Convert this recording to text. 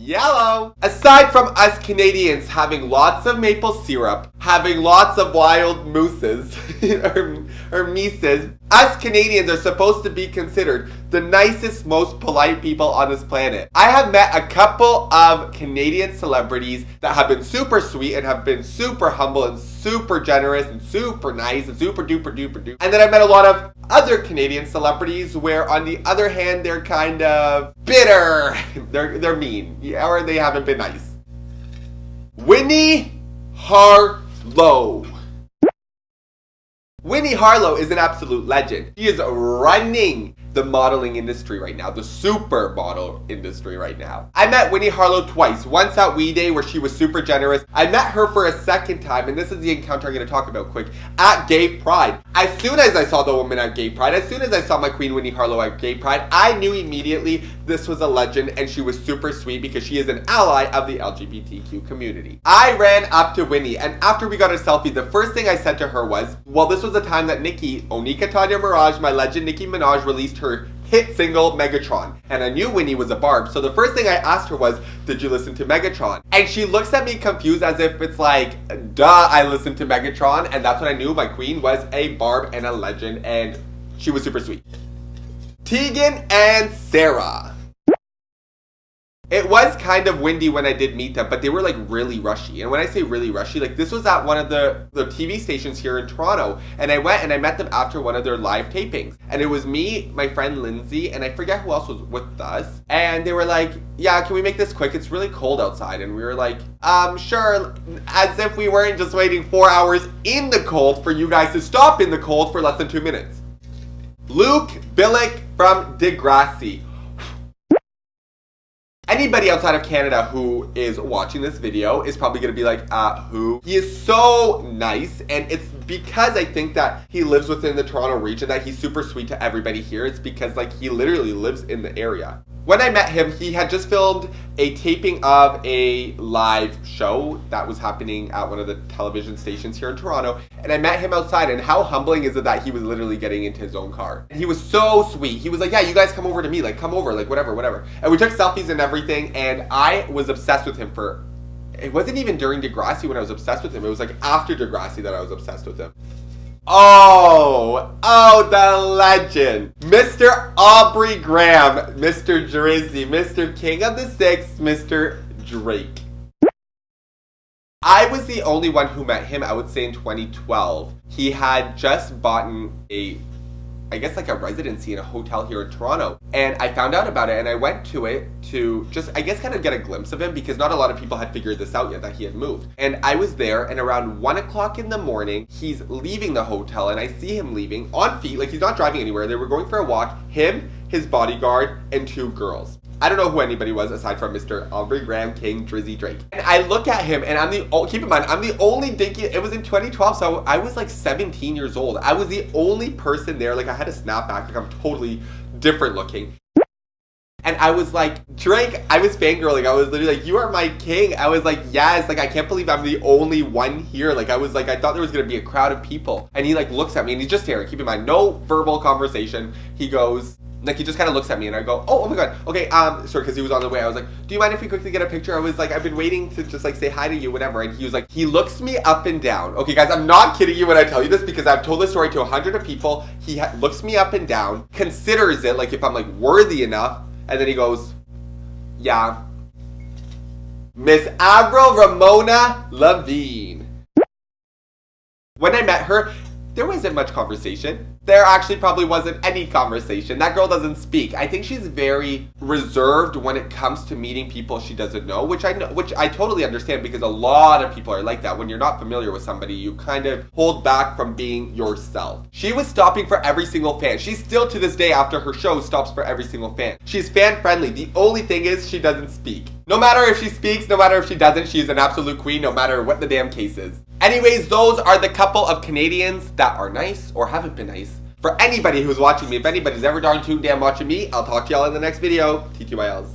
yellow. Aside from us Canadians having lots of maple syrup, having lots of wild mooses, or mises, us Canadians are supposed to be considered the nicest, most polite people on this planet. I have met a couple of Canadian celebrities that have been super sweet and have been super humble and super generous and super nice and super duper duper duper. And then I've met a lot of other Canadian celebrities where on the other hand they're kind of bitter. they're mean, or they haven't been nice. Whitney Harlow. Whitney Harlow is an absolute legend. She is running the modeling industry right now, the supermodel industry right now. I met Whitney Harlow twice. Once at We Day where she was super generous. I met her for a second time, and this is the encounter I'm going to talk about quick, at Gay Pride. As soon as I saw the woman at Gay Pride, as soon as I saw my queen Whitney Harlow at Gay Pride, I knew immediately this was a legend and she was super sweet because she is an ally of the LGBTQ community. I ran up to Whitney, and after we got a selfie, the first thing I said to her was, well, this was the time that Onika Tanya Mirage, my legend Nicki Minaj, released her hit single Megatron, and I knew Whitney was a Barb, so the first thing I asked her was, did you listen to Megatron? And she looks at me confused as if it's like, duh, I listened to Megatron, and that's when I knew my queen was a Barb and a legend, and she was super sweet. Tegan and Sarah. It was kind of windy when I did meet them, but they were like really rushy. And when I say really rushy, like this was at one of the TV stations here in Toronto. And I went and I met them after one of their live tapings. And it was me, my friend Lindsay, and I forget who else was with us. And they were like, yeah, can we make this quick? It's really cold outside. And we were like, sure. As if we weren't just waiting 4 hours in the cold for you guys to stop in the cold for less than 2 minutes. Fluke Billick from Degrassi. Anybody outside of Canada who is watching this video is probably going to be like, who? He is so nice, and it's because I think that he lives within the Toronto region that he's super sweet to everybody here. It's because like he literally lives in the area. When I met him, he had just filmed a taping of a live show that was happening at one of the television stations here in Toronto. And I met him outside, and how humbling is it that he was literally getting into his own car. And he was so sweet. He was like, yeah, you guys come over to me, like come over, like whatever. And we took selfies and everything, and I was obsessed with him for, it wasn't even during Degrassi when I was obsessed with him. It was like after Degrassi that I was obsessed with him. Oh, the legend. Mr. Aubrey Graham, Mr. Drizzy, Mr. King of the Six, Mr. Drake. I was the only one who met him, I would say in 2012. He had just bought I guess like a residency in a hotel here in Toronto. And I found out about it and I went to it to just, I guess, kind of get a glimpse of him because not a lot of people had figured this out yet that he had moved. And I was there, and around 1 o'clock in the morning, he's leaving the hotel and I see him leaving on feet, like he's not driving anywhere. They were going for a walk, him, his bodyguard, and 2 girls. I don't know who anybody was aside from Mr. Aubrey Graham, King, Drizzy, Drake. And I look at him, and keep in mind, I'm the only dinky, it was in 2012, so I was like 17 years old. I was the only person there, like I had a snapback, like I'm totally different looking. And I was like, Drake, I was fangirling. I was literally like, you are my king. I was like, yes, like I can't believe I'm the only one here. Like I thought there was gonna be a crowd of people. And he like looks at me and he's just staring. Keep in mind, no verbal conversation. He goes, like he just kind of looks at me and I go, oh my god, okay, sorry, because he was on the way. I was like, do you mind if we quickly get a picture? I was like, I've been waiting to just like say hi to you, whatever. And he was like, he looks me up and down. Okay guys, I'm not kidding you when I tell you this because I've told this story to 100 of people. He looks me up and down, considers it like if I'm like worthy enough, and then he goes, yeah, Miss Avril Ramona Love. When I met her, there wasn't much conversation. There actually probably wasn't any conversation. That girl doesn't speak. I think she's very reserved when it comes to meeting people she doesn't know, which I totally understand because a lot of people are like that. When you're not familiar with somebody, you kind of hold back from being yourself. She was stopping for every single fan. She still to this day after her show stops for every single fan. She's fan friendly. The only thing is she doesn't speak. No matter if she speaks, no matter if she doesn't, she's an absolute queen no matter what the damn case is. Anyways, those are the couple of Canadians that are nice or haven't been nice. For anybody who's watching me, if anybody's ever darn too damn watching me, I'll talk to y'all in the next video. TTYLs.